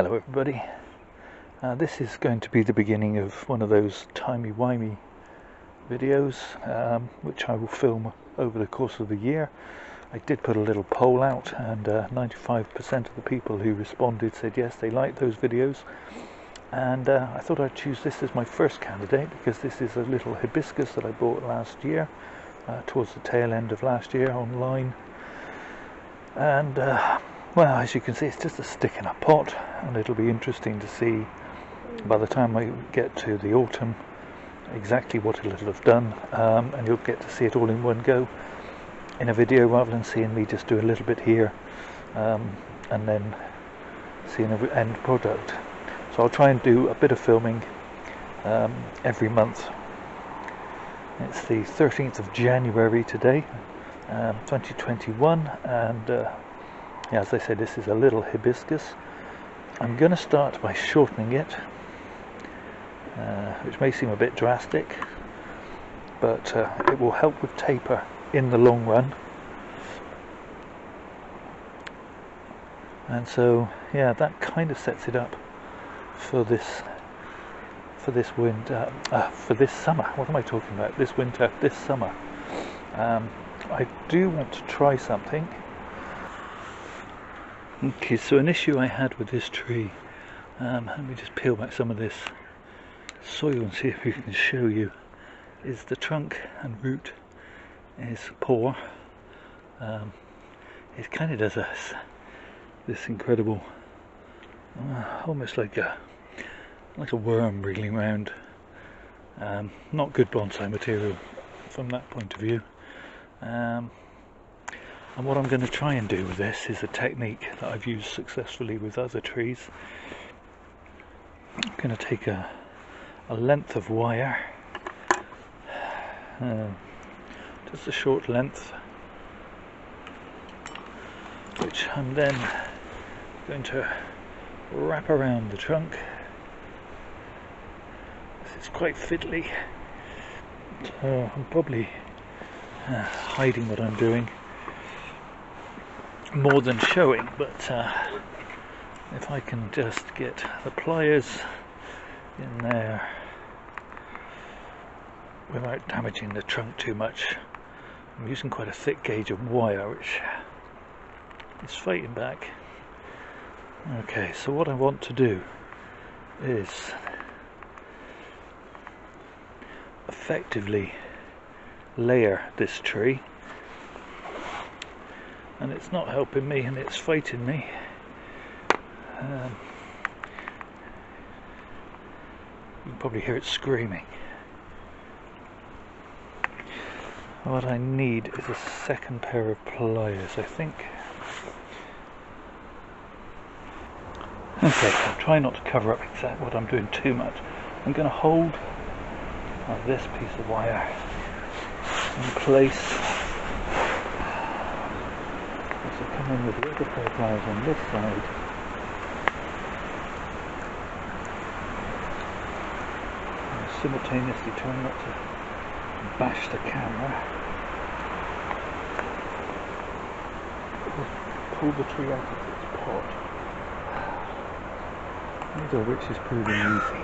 Hello everybody, this is going to be the beginning of one of those timey-wimey videos which I will film over the course of the year. I did put a little poll out and 95% of the people who responded said yes, they liked those videos, and I thought I'd choose this as my first candidate because this is a little hibiscus that I bought last year, towards the tail end of last year online, and well, as you can see, it's just a stick in a pot, and it'll be interesting to see by the time I get to the autumn exactly what it'll have done, and you'll get to see it all in one go in a video rather than seeing me just do a little bit here and then seeing an end product. So I'll try and do a bit of filming every month. It's the 13th of January today, 2021, and yeah, as I said, this is a little hibiscus. I'm going to start by shortening it, which may seem a bit drastic, but it will help with taper in the long run. And so, yeah, that kind of sets it up for this winter, for this summer. What am I talking about? This winter, this summer. I do want to try something. Okay, so an issue I had with this tree, let me just peel back some of this soil and see if we can show you, is the trunk and root is poor. It kind of does this incredible, almost like a worm wriggling around. Not good bonsai material from that point of view. And what I'm going to try and do with this is a technique that I've used successfully with other trees. I'm going to take a length of wire, just a short length, which I'm then going to wrap around the trunk. This is quite fiddly, so I'm probably hiding what I'm doing more than showing, but if I can just get the pliers in there without damaging the trunk too much. I'm using quite a thick gauge of wire which is fighting back. Okay, so what I want to do is effectively layer this tree, and it's not helping me and it's fighting me. You can probably hear it screaming. What I need is a second pair of pliers, I think. Okay, I'll try not to cover up exactly what I'm doing too much. I'm going to hold this piece of wire in place. So come in with the other pair of pliers on this side. And simultaneously trying not to bash the camera. Pull the tree out of its pot. Neither of which is proving easy.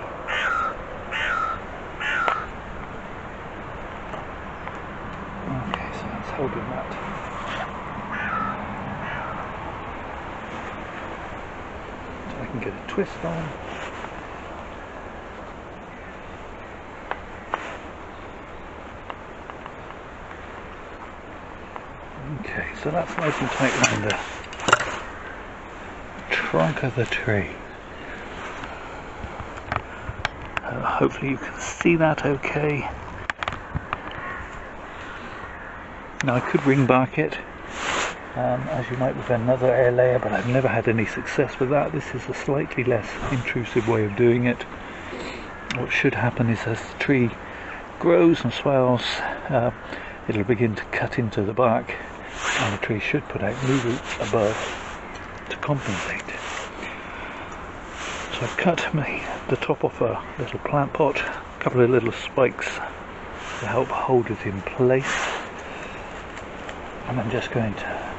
Okay, so that's holding that. So I can get a twist on. Okay, so that's nice and tight around the trunk of the tree. Hopefully you can see that okay. Now I could ring bark it, as you might with another air layer, but I've never had any success with that. This is a slightly less intrusive way of doing it. What should happen is as the tree grows and swells, it'll begin to cut into the bark, and the tree should put out new roots above to compensate. So I've cut the top off a little plant pot, a couple of little spikes to help hold it in place, and I'm just going to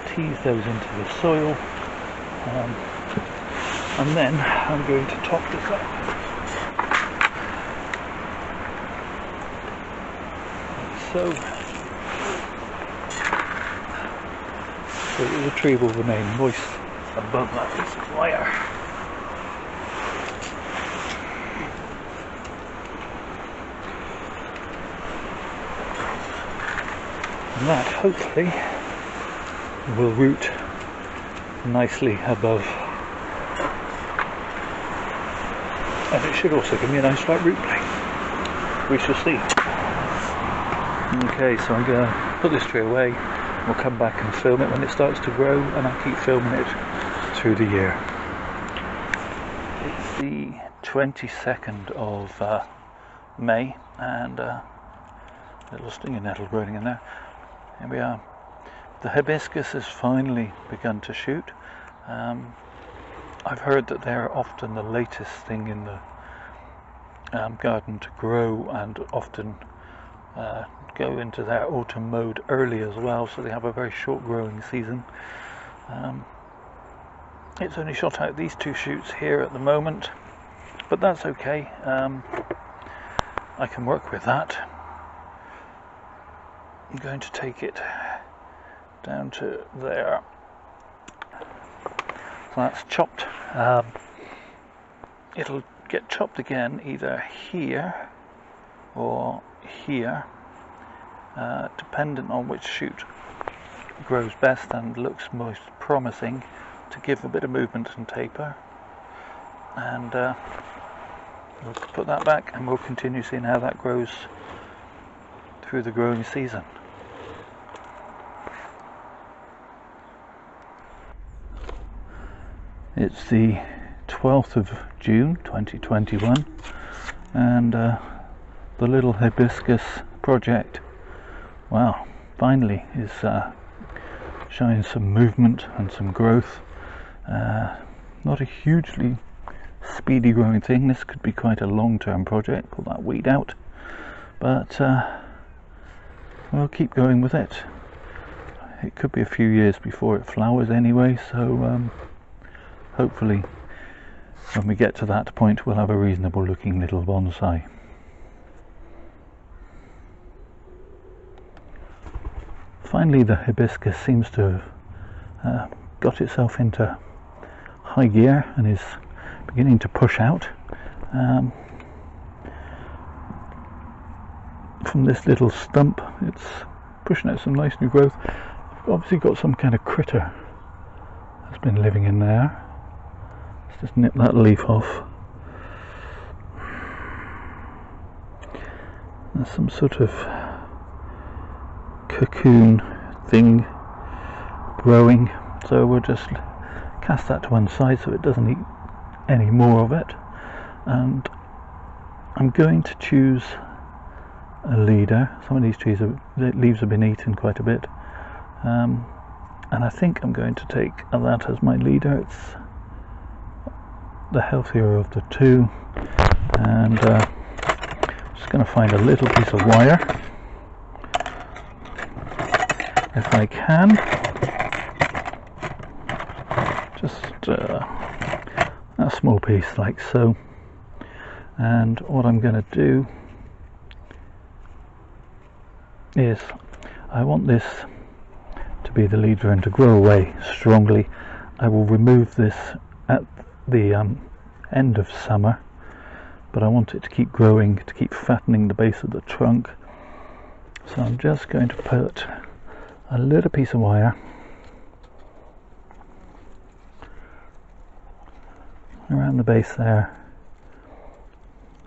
tease those into the soil and then I'm going to top this up. So the tree will remain moist above that piece of wire. And that hopefully will root nicely above, and it should also give me a nice flat root plane. We shall see. Okay, so I'm going to put this tree away. We'll come back and film it when it starts to grow, and I'll keep filming it through the year. It's the 22nd of May, and a little stinging nettle growing in there. Here we are. The hibiscus has finally begun to shoot. I've heard that they're often the latest thing in the garden to grow, and often go into their autumn mode early as well, so they have a very short growing season. It's only shot out these two shoots here at the moment, but that's okay. I can work with that. I'm going to take it down to there. So that's chopped. It'll get chopped again either here or here, dependent on which shoot grows best and looks most promising, to give a bit of movement and taper. And we'll put that back, and we'll continue seeing how that grows through the growing season. It's the 12th of June 2021, and the little hibiscus project, wow, finally is showing some movement and some growth. Not a hugely speedy growing thing. This could be quite a long-term project. Pull that weed out, but we'll keep going with it. It could be a few years before it flowers anyway, so hopefully when we get to that point we'll have a reasonable looking little bonsai. Finally, the hibiscus seems to have got itself into high gear and is beginning to push out. From this little stump, it's pushing out some nice new growth. Obviously got some kind of critter that's been living in there. Let's just nip that leaf off. There's some sort of cocoon thing growing, so we'll just cast that to one side so it doesn't eat any more of it. And I'm going to choose a leader. Some of these trees, the leaves have been eaten quite a bit, and I think I'm going to take that as my leader. It's the healthier of the two, and just going to find a little piece of wire if I can, just a small piece like so. And what I'm going to do is, I want this to be the leader and to grow away strongly. I will remove this at the end of summer, but I want it to keep growing, to keep fattening the base of the trunk. So I'm just going to put a little piece of wire around the base there.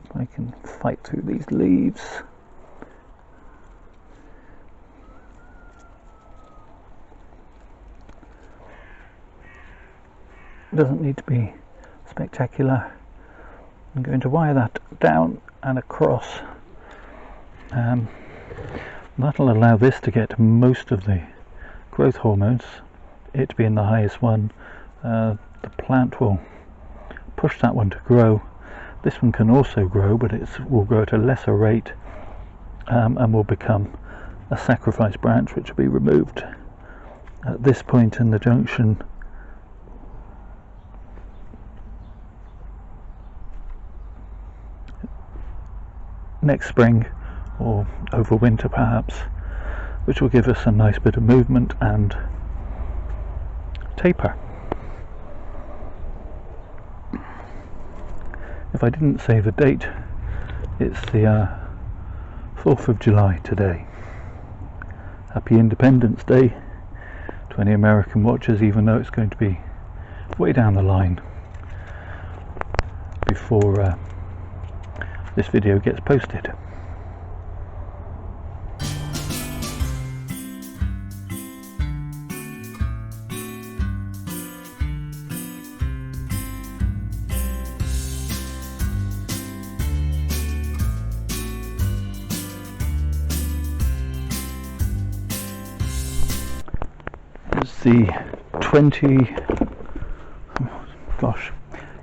If I can fight through these leaves. It doesn't need to be spectacular. I'm going to wire that down and across. That'll allow this to get most of the growth hormones, it being the highest one. The plant will push that one to grow. This one can also grow, but it will grow at a lesser rate, and will become a sacrifice branch, which will be removed at this point in the junction. next spring or over winter perhaps, which will give us a nice bit of movement and taper. If I didn't say the date, it's the 4th of July today. Happy Independence Day to any American watchers, even though it's going to be way down the line before this video gets posted.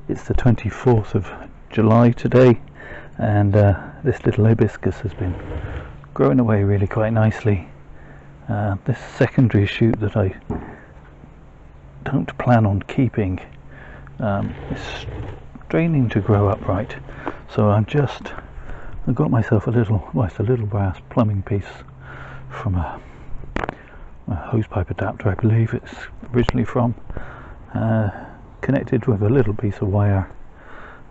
It's the 24th of July today, and this little hibiscus has been growing away really quite nicely. This secondary shoot that I don't plan on keeping is straining to grow upright, so I got myself a little brass plumbing piece from a hosepipe adapter, I believe it's originally from, connected with a little piece of wire,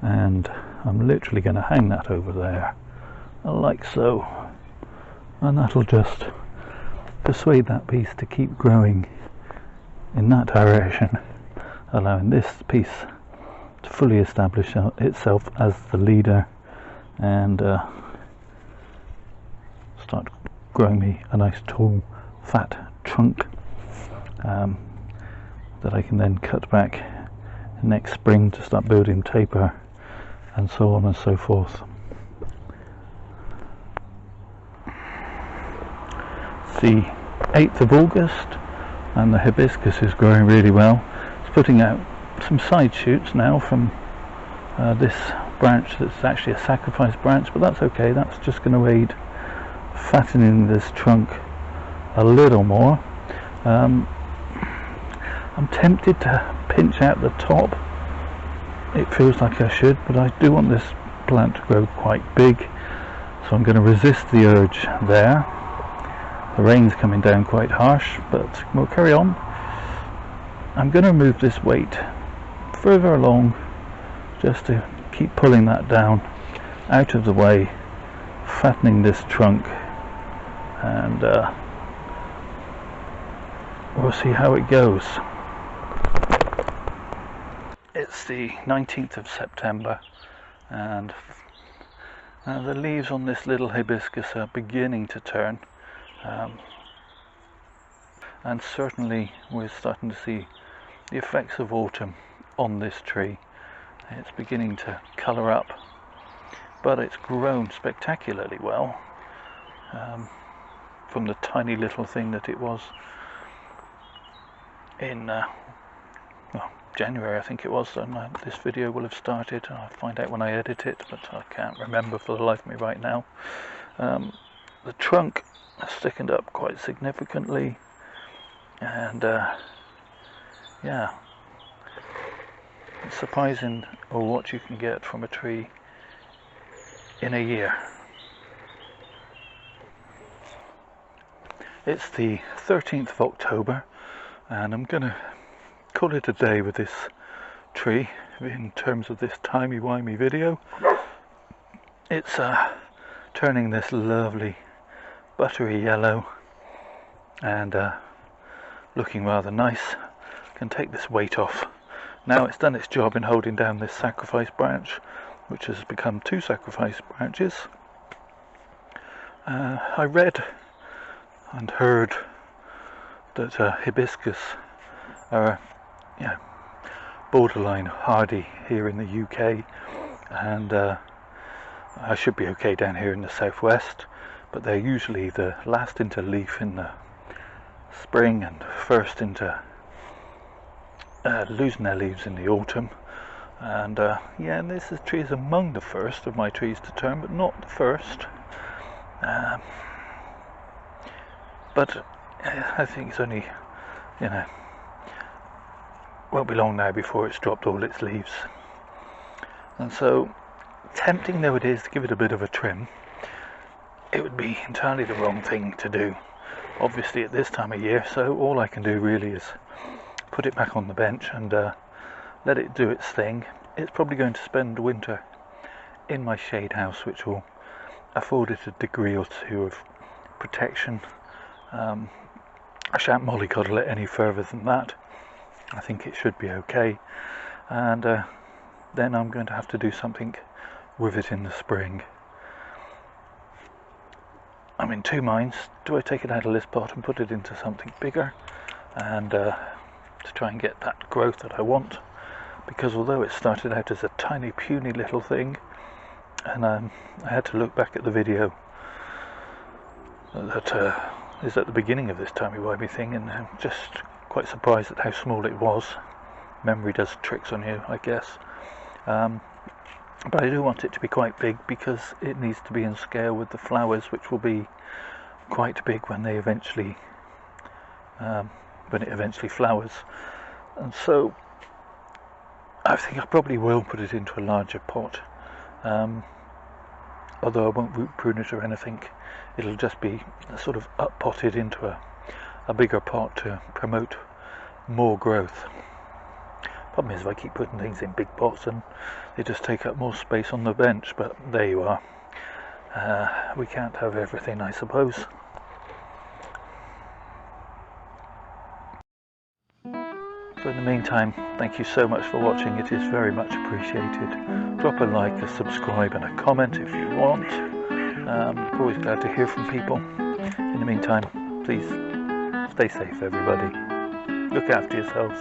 and I'm literally going to hang that over there like so, and that'll just persuade that piece to keep growing in that direction, allowing this piece to fully establish itself as the leader and start growing me a nice tall fat trunk that I can then cut back next spring to start building taper and so on and so forth. It's the 8th of August and the hibiscus is growing really well. It's putting out some side shoots now from this branch that's actually a sacrifice branch, but that's okay, that's just going to aid fattening this trunk a little more. I'm tempted to pinch out the top. It feels like I should, but I do want this plant to grow quite big, so I'm going to resist the urge there. The rain's coming down quite harsh, but we'll carry on. I'm going to move this weight further along just to keep pulling that down out of the way, fattening this trunk, and we'll see how it goes. It's the 19th of September, and the leaves on this little hibiscus are beginning to turn, and certainly we're starting to see the effects of autumn on this tree. It's beginning to colour up, but it's grown spectacularly well from the tiny little thing that it was in January, I think it was, and this video will have started. I'll find out when I edit it, but I can't remember for the life of me right now. The trunk has thickened up quite significantly, and yeah, it's surprising what you can get from a tree in a year. It's the 13th of October, and I'm gonna call it a day with this tree in terms of this timey-wimey video. It's turning this lovely buttery yellow and looking rather nice. Can take this weight off. Now it's done its job in holding down this sacrifice branch, which has become 2 sacrifice branches. I read and heard that hibiscus are borderline hardy here in the UK, and I should be okay down here in the southwest, but they're usually the last into leaf in the spring and first into losing their leaves in the autumn. And yeah, this tree is among the first of my trees to turn, but not the first. But I think it's only, won't be long now before it's dropped all its leaves. And so, tempting though it is to give it a bit of a trim, it would be entirely the wrong thing to do, obviously, at this time of year. So all I can do really is put it back on the bench and let it do its thing. It's probably going to spend the winter in my shade house, which will afford it a degree or two of protection. I shan't mollycoddle it any further than that. I think it should be okay, and then I'm going to have to do something with it in the spring. I'm in two minds. Do I take it out of this pot and put it into something bigger and to try and get that growth that I want? Because although it started out as a tiny puny little thing, and I had to look back at the video that is at the beginning of this timey-wimey thing, and I'm just quite surprised at how small it was. Memory does tricks on you, I guess. But I do want it to be quite big, because it needs to be in scale with the flowers, which will be quite big when they eventually flowers. And so I think I probably will put it into a larger pot, although I won't root prune it or anything. It'll just be sort of up potted into a bigger pot to promote more growth. Problem is, if I keep putting things in big pots, and they just take up more space on the bench. But there you are. We can't have everything, I suppose. So in the meantime, thank you so much for watching. It is very much appreciated. Drop a like, a subscribe and a comment if you want. Always glad to hear from people. In the meantime, please stay safe, everybody. Look after yourselves.